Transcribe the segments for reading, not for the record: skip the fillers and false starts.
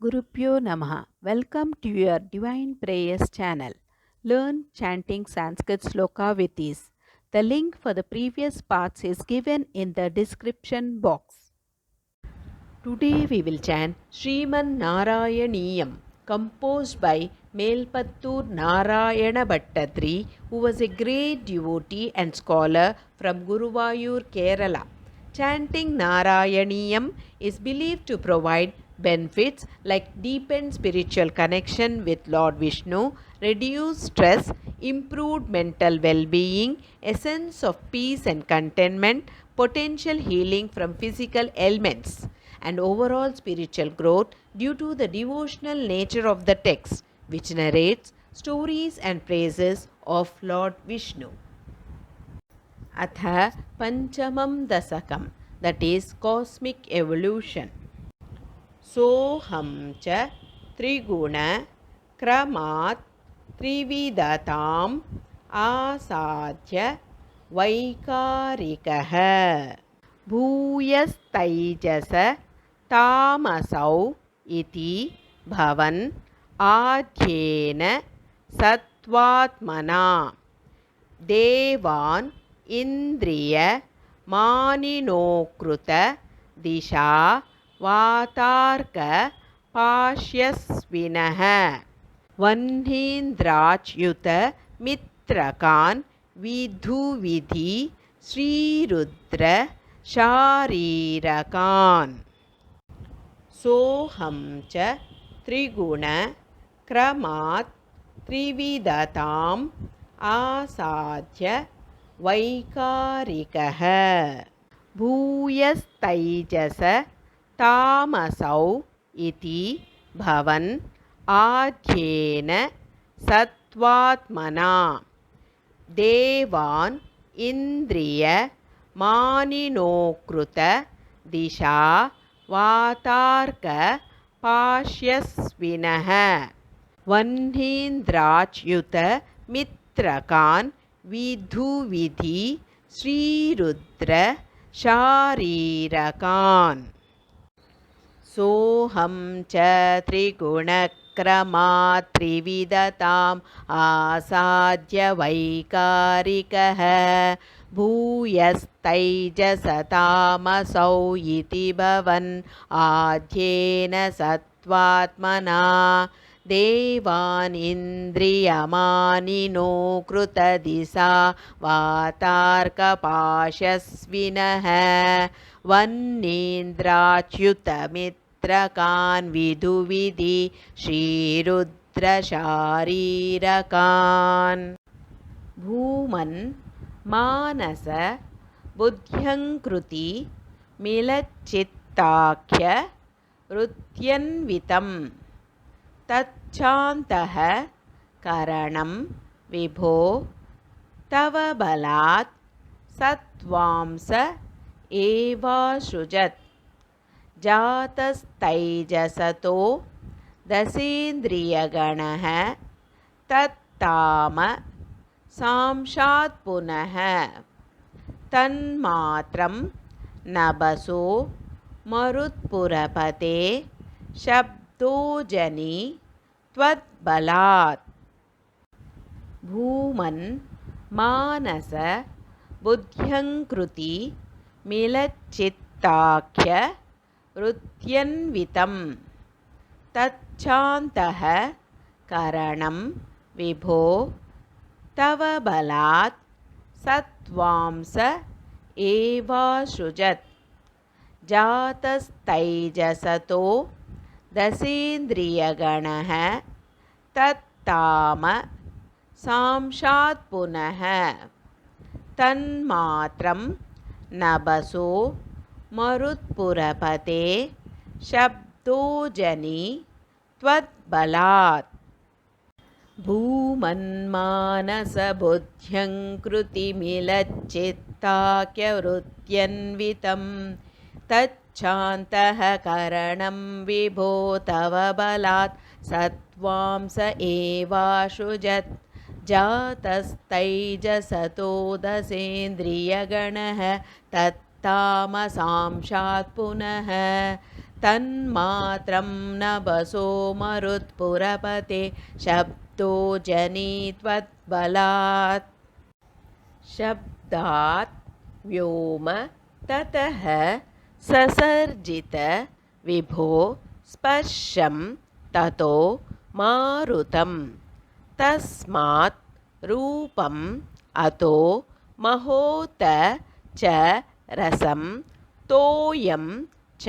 Gurupyo Namaha. Welcome to your Divine Prayers channel. Learn chanting Sanskrit sloka with ease. The link for the previous parts is given in the description box. Today we will chant Sriman Narayaniyam, composed by Melpattur Narayana Bhattadri, who was a great devotee and scholar from Guruvayur, Kerala. Chanting Narayaniyam is believed to provide benefits like deepened spiritual connection with Lord Vishnu, reduced stress, improved mental well-being, a sense of peace and contentment, potential healing from physical ailments, and overall spiritual growth due to the devotional nature of the text, which narrates stories and praises of Lord Vishnu. Atha Panchamam Dasakam, that is cosmic evolution. Soham cha Triguna Kramat Trividatam Asadhya Vaikarikaha Bhuyastaijasa Tamasau iti Bhavan Adhyena Satvatmana Devan Indriya Maninokruta Disha Vatarka Pashyasvinaha Vanhindrachyuta Mitrakan Vidhuvidhi Sri Rudra Sharirakan Soham cha Triguna Kramat Trividatam Asadhya Vaikarikaha Bhuyastaijasa Tamasau iti Bhavan Adhyena Satvatmana Devan Indriya Maninokruta Disha Vatarka Pashyasvinaha Vanhindrachyuta Mitrakan Vidhuvidhi Sri Rudra Sharirakan Soham cha Trigunakramat Trividatam Asadhya Vaikarikaha Bhuyastaijasatamasau iti Bhavan Adhyena Satvatmana Devan Indriyamani Krutadisa Vatarka Pashyasvinaha Vannindrachyuta Mitrakan Vidhuvidhi Sri Rudra Sharirakan Bhuman Manasa Buddhyankruti Milachittakya Rutyanvitam Tachantaha Karanam Vibho Tava Balat Satvamsa Eva Shrujat Jatastaijjasato Dasendriyaganaha Tattama Samshat Punaha Tanmatram Nabaso Marutpurapate Shabdojani Tvat Bhuman Manasa Buddhyankruti Milachittakya Rutyanvitam Tachantaha Karanam Vibho Tava Balat Satvamsa Eva Shrujat Jatastaijjasato Dasendriyaganaha Tattama Samshat Punaha Tanmatram Nabaso Marutpurapate Shabdojani Tvat Bhuman Manasa Buddhyankruti Milachittakya Rutyanvitam Tachantaha Karanam Vibho Tava Balat Satvamsa Eva Shrujat Jatastaijjasato Dasendriyaganaha Tattama Samshat Punaha तन्मात्रं नभसो मरुत्पुरपते शब्दो जनित्वद्बलात् शब्दात् व्योम ततः ससर्जित विभो स्पर्शं ततो मारुतं तस्मात् रूपम् अतो महोत च रसं तोयं च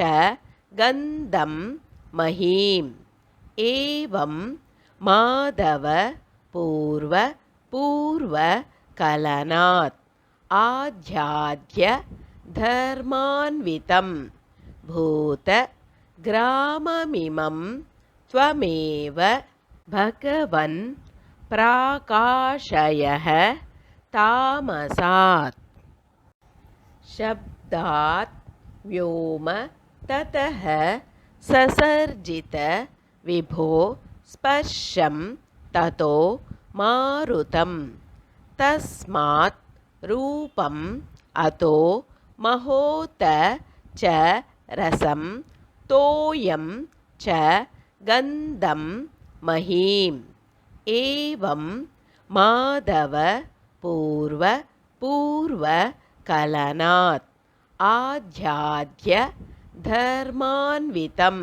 गन्धं महीम् एवं माधव पूर्वकलनात् आध्यात्य धर्मान्वितं भूतग्राममिमं त्वमेव भगवन् प्राकाशयः तामसात् शब्दात् व्योम ततः ससर्जित विभो स्पर्शं ततो मारुतं तस्मात् रूपम् अतो महोत च रसं तोयं च गन्धं महीम् एवं माधव पूर्वकलनात् आध्यात्य धर्मान्वितं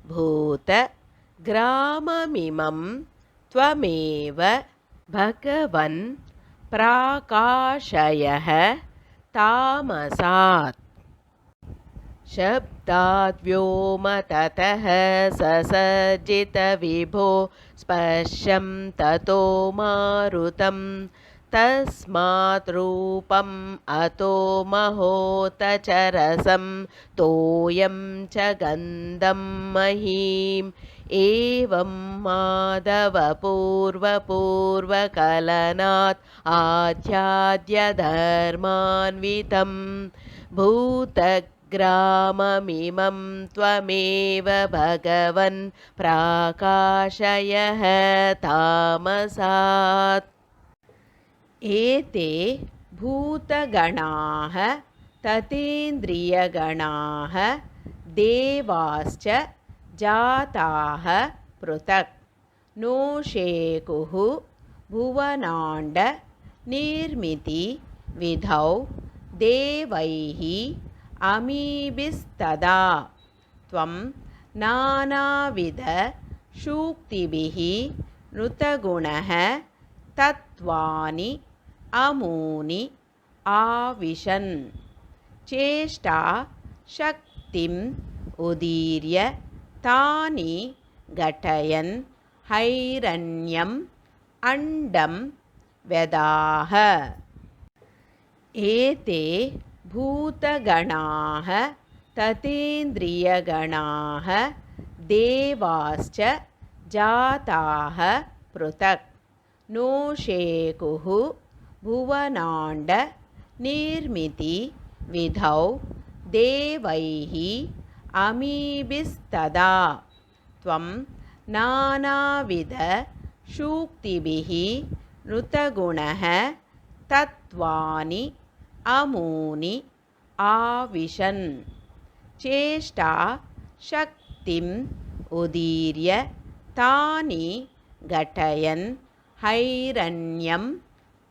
भूतग्राममिमं त्वमेव भगवन् प्राकाशयः तामसात् शब्दात् व्योम ततः ससर्जित विभो स्पर्शं ततो मारुतं तस्मात् रूपम् अतो महोत च रसं तोयं च गन्धं महीम् एवं माधव पूर्वकलनात् आध्यात्य धर्मान्वितं भूतग्राममिमं त्वमेव भगवन् प्राकाशयः तामसात् एते भूतगणाः ततेन्द्रियगणाः देवाश्च जाताः पृथक् नो शेकुः भुवनाण्ड निर्मिति विधौ देवैः अमीभिस्तदा त्वं नानाविध सूक्तिभिः नुतगुणः तत्त्वानि अमूनि आविशन् चेष्टा शक्तिम् उदीर्य तानि घटयन् हैरण्यम् अण्डं व्यदाह एते भूतगणाः ततेन्द्रियगणाः देवाश्च जाताः पृथक् नो शेकुः भुवनाण्ड निर्मिति विधौ देवैः अमीभिस्तदा त्वं नानाविध सूक्तिभिः नुतगुणः तत्त्वानि अमूनि आविशन् चेष्टा शक्तिम् उदीर्य तानि घटयन् हैरण्यम्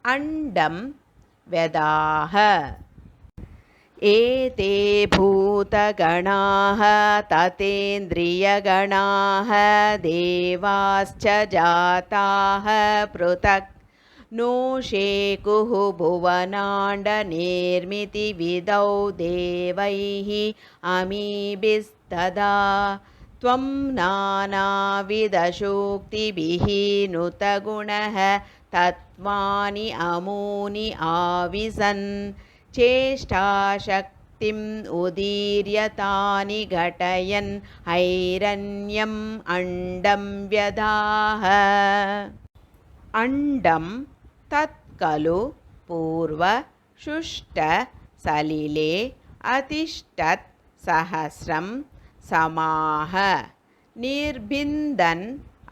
अण्डं व्यदाह एते भूतगणाः ततेन्द्रियगणाः देवाश्च जाताः पृथक् नो शेकुः भुवनाण्ड निर्मिति विधौ देवैः अमीभिस्तदा त्वं नानाविधसूक्तिभिः नुतगुणः तत्त्वानि अमूनि आविशन् चेष्टाशक्तिम् उदीर्य तानि घटयन् हैरण्यम् अण्डं व्यदाह अण्डं तत्कलु पूर्वशुष्टसलिले अतिष्ठत् सहस्रं समाः निर्बिन्दन्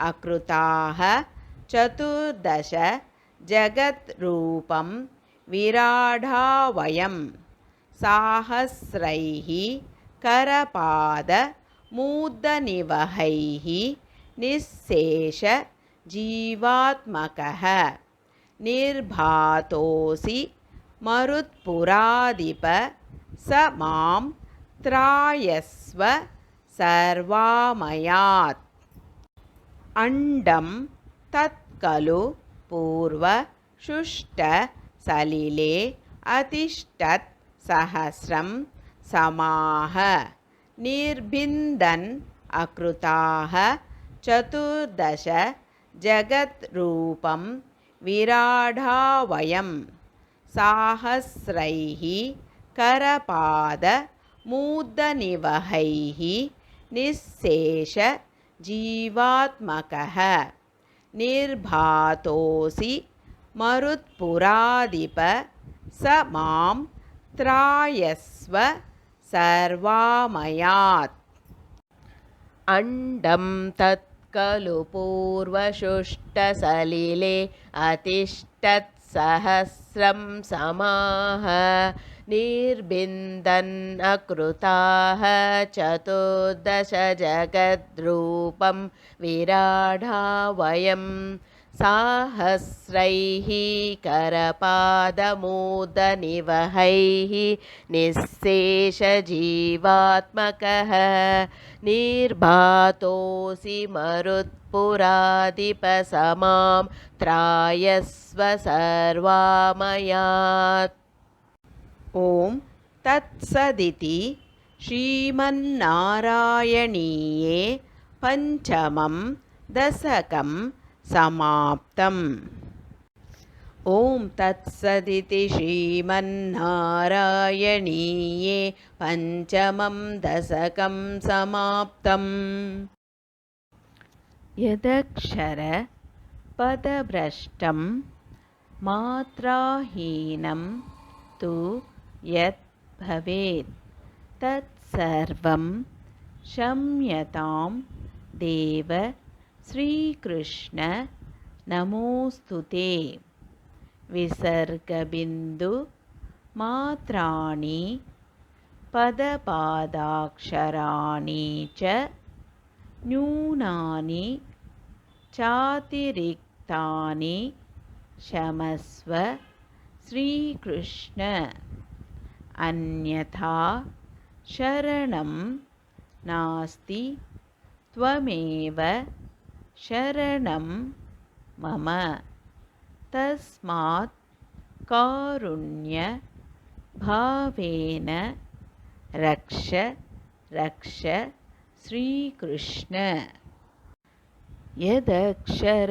अकृताः चतुर्दश जगद्रूपं विराडावयं साहस्रैः करपाद मूर्धनिवहैः निःशेष जीवात्मकः निर्भातोऽसि मरुत्पुराधिप स मां त्रायस्व सर्वामयात् अण्डं तत्खलु पूर्वशुष्टसलिले अतिष्ठत् सहस्रं समाः निर्बिन्दन् अकृताः चतुर्दश जगद्रूपं विराडावयं साहस्रैः करपादमूर्धनिवहैः निःशेष जीवात्मकः निर्भातोऽसि मरुत्पुराधिप स मां त्रायस्व सर्वामयात् अण्डं तत्खलु पूर्वशुष्टसलिले अतिष्ठत् सहस्रं समाः निर्बिन्दन् अकृताः चतुर्दश जगद्रूपं विराडावयं साहस्रैः करपादमूर्धनिवहैः निःशेषजीवात्मकः निर्भातोऽसि मरुत्पुराधिप स मां त्रायस्व सर्वामयात् ॐ तत्सदिति श्रीमन्नारायणीये पञ्चमं दशकं समाप्तम् ॐ तत्सदिति श्रीमन्नारायणीये पञ्चमं दशकं समाप्तम् यदक्षरपदभ्रष्टं मात्राहीनं तु यत् भवेत् तत्सर्वं क्षम्यतां देव श्रीकृष्ण नमोऽस्तु ते विसर्गबिन्दु मात्राणि पदपादाक्षराणि च न्यूनानि चातिरिक्तानि क्षमस्व श्रीकृष्ण अन्यथा शरणं नास्ति त्वमेव शरणं मम तस्मात् कारुण्यभावेन रक्ष रक्ष श्रीकृष्ण यदक्षरपदभ्रष्टं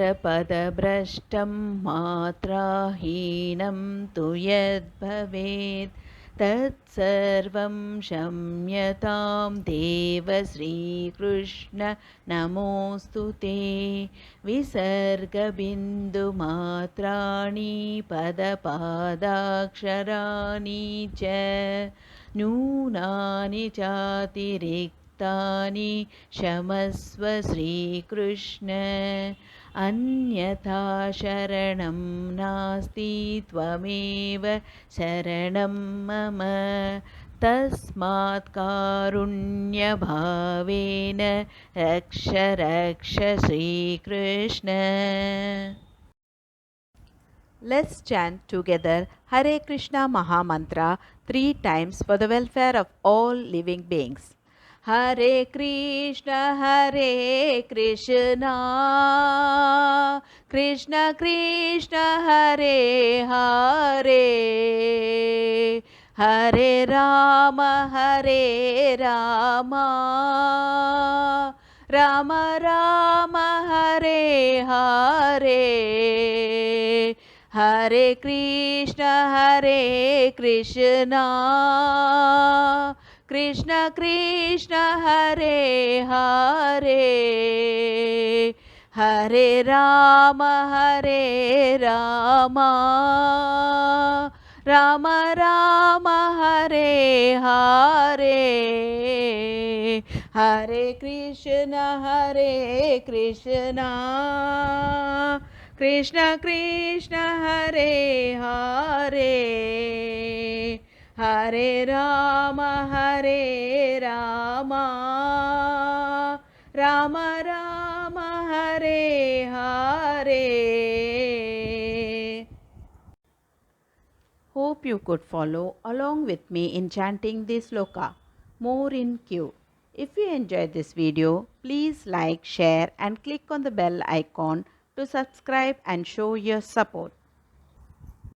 मात्राहीनं तु यद्भवेत् तत्सर्वं क्षम्यतां देव श्रीकृष्ण नमोऽस्तु ते विसर्गबिन्दुमात्राणि पदपादाक्षराणि च न्यूनानि चातिरिक्तानि क्षमस्व श्रीकृष्ण अन्यथा शरणं नास्ति त्वमेव शरणं मम तस्मात् कारुण्यभावेन रक्ष रक्ष Shri Krishna. Let's chant together Hare Krishna Mahamantra 3 times for the welfare of all living beings. Hare Krishna Krishna Krishna Hare Hare Hare Rama Rama Rama Hare Hare Hare Krishna Krishna Krishna Hare Hare Hare Rama Rama Rama Hare Hare Hare Krishna Krishna Krishna Hare Hare Hare Rama Rama Rama Hare Hare. Hope you could follow along with me in chanting this sloka. More in queue. If you enjoyed this video, please like, share and click on the bell icon to subscribe and show your support.